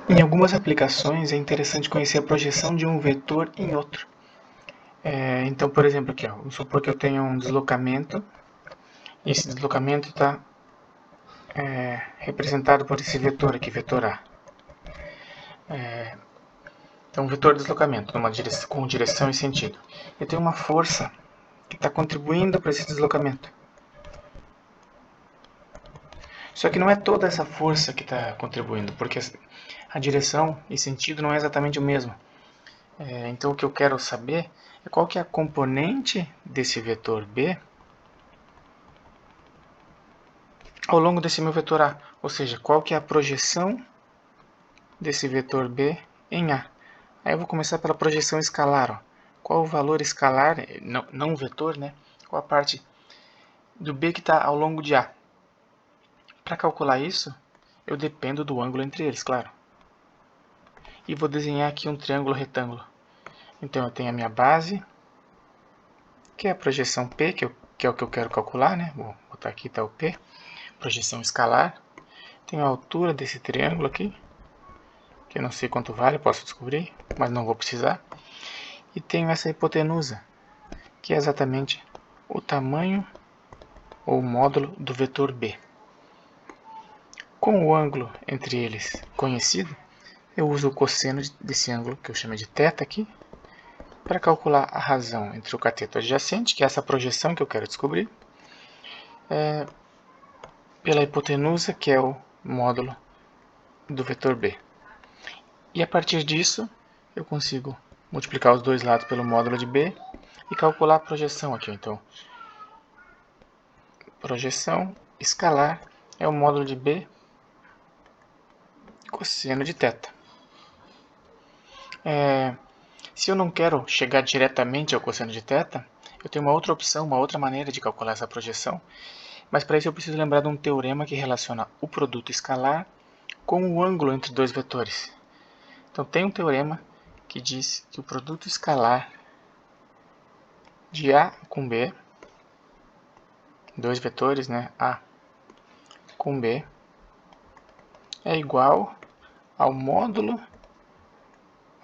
Em algumas aplicações é interessante conhecer a projeção de um vetor em outro. Então, por exemplo, aqui, ó, vamos supor que eu tenho um deslocamento, e esse deslocamento está representado por esse vetor aqui, vetor A. Então, um vetor de deslocamento com direção e sentido. Eu tenho uma força que está contribuindo para esse deslocamento. Só que não é toda essa força que está contribuindo, porque a direção e sentido não é exatamente o mesmo. Então o que eu quero saber é qual que é a componente desse vetor B ao longo desse meu vetor A, ou seja, qual que é a projeção desse vetor B em A. Aí eu vou começar pela projeção escalar. Ó. Qual o valor escalar, não o vetor, né? Qual a parte do B que está ao longo de A. Para calcular isso, eu dependo do ângulo entre eles, claro. E vou desenhar aqui um triângulo retângulo. Então eu tenho a minha base, que é a projeção P, que é o que eu quero calcular, né? Vou botar aqui, está o P. Projeção escalar. Tenho a altura desse triângulo aqui, que eu não sei quanto vale, posso descobrir, mas não vou precisar. E tenho essa hipotenusa, que é exatamente o tamanho ou módulo do vetor B. Com o ângulo entre eles conhecido, eu uso o cosseno desse ângulo, que eu chamo de θ aqui, para calcular a razão entre o cateto adjacente, que é essa projeção que eu quero descobrir, pela hipotenusa, que é o módulo do vetor B. E a partir disso, eu consigo multiplicar os dois lados pelo módulo de B e calcular a projeção aqui. Então, projeção escalar é o módulo de B cosseno de θ. Se eu não quero chegar diretamente ao cosseno de θ, eu tenho uma outra opção, uma outra maneira de calcular essa projeção, mas para isso eu preciso lembrar de um teorema que relaciona o produto escalar com o ângulo entre dois vetores. Então tem um teorema que diz que o produto escalar de A com B, dois vetores, né, A com B, é igual ao módulo,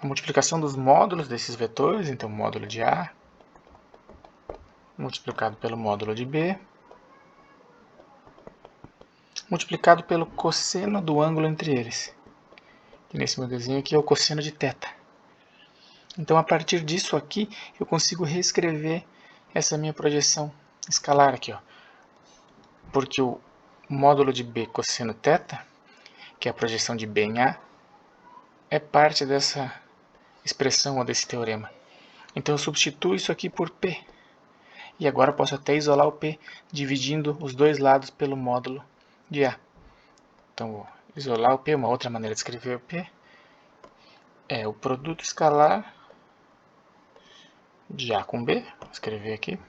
a multiplicação dos módulos desses vetores, então o módulo de A multiplicado pelo módulo de B, multiplicado pelo cosseno do ângulo entre eles. E nesse meu desenho aqui é o cosseno de θ. Então, a partir disso aqui, eu consigo reescrever essa minha projeção escalar aqui, ó. Porque o módulo de B cosseno θ, que é a projeção de B em A, é parte dessa expressão ou desse teorema. Então, eu substituo isso aqui por P. E agora eu posso até isolar o P, dividindo os dois lados pelo módulo de A. Então, vou isolar o P, uma outra maneira de escrever o P é o produto escalar de A com B, vou escrever aqui,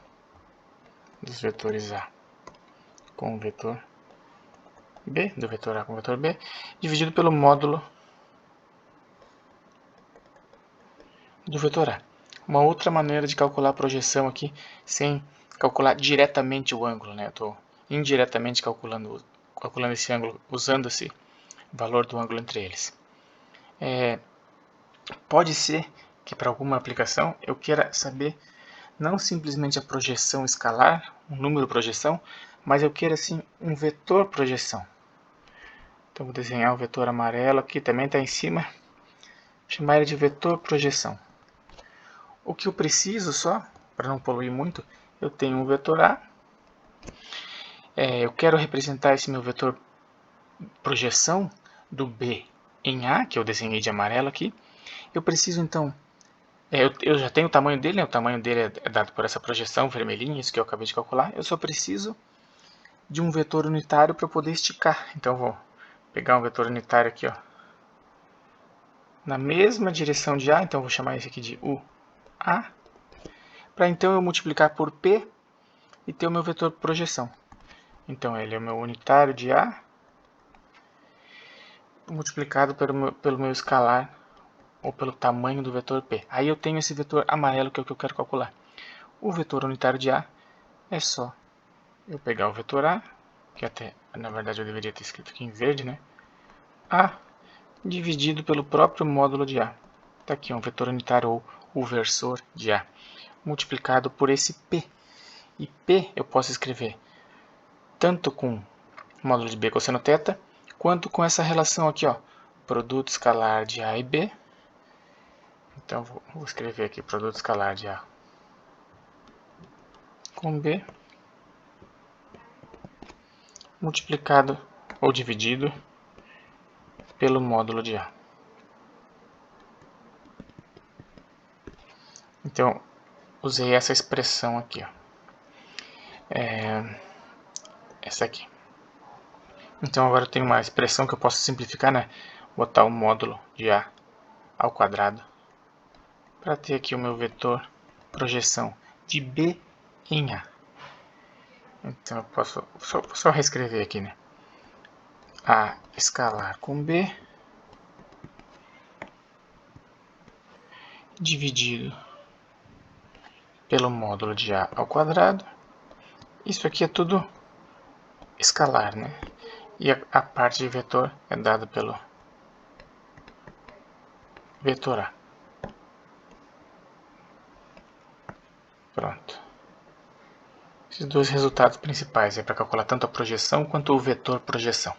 dos vetores A com o vetor B, do vetor A com o vetor B, dividido pelo módulo do vetor A. Uma outra maneira de calcular a projeção aqui, sem calcular diretamente o ângulo, né? Eu estou indiretamente calculando esse ângulo, usando esse valor do ângulo entre eles. Pode ser que para alguma aplicação eu queira saber não simplesmente a projeção escalar, um número projeção, mas eu queira sim um vetor projeção. Então vou desenhar o vetor amarelo aqui, também está em cima, vou chamar ele de vetor projeção. O que eu preciso só, para não poluir muito, eu tenho um vetor A, eu quero representar esse meu vetor projeção do B em A, que eu desenhei de amarelo aqui. Eu preciso então, eu já tenho o tamanho dele, né? O tamanho dele é dado por essa projeção vermelhinha, isso que eu acabei de calcular. Eu só preciso de um vetor unitário para poder esticar. Então eu vou pegar um vetor unitário aqui, ó, na mesma direção de A, então eu vou chamar esse aqui de UA, para então eu multiplicar por P e ter o meu vetor projeção. Então ele é o meu unitário de A multiplicado pelo meu escalar ou pelo tamanho do vetor P. Aí eu tenho esse vetor amarelo que é o que eu quero calcular. O vetor unitário de A é só eu pegar o vetor A, que até na verdade eu deveria ter escrito aqui em verde, né? A dividido pelo próprio módulo de A. Está aqui um vetor unitário ou o versor de A, multiplicado por esse P. E P eu posso escrever tanto com módulo de B cosseno θ, quanto com essa relação aqui, ó, produto escalar de A e B. Então vou escrever aqui produto escalar de A com B, multiplicado ou dividido pelo módulo de A. Então, usei essa expressão aqui, ó. Essa aqui. Então agora eu tenho uma expressão que eu posso simplificar, né? Botar o módulo de A ao quadrado para ter aqui o meu vetor projeção de B em A. Então eu posso só reescrever aqui, né? A escalar com B dividido pelo módulo de A ao quadrado. Isso aqui é tudo escalar, né? E a parte de vetor é dada pelo vetor A. Pronto. Esses dois resultados principais é para calcular tanto a projeção quanto o vetor projeção.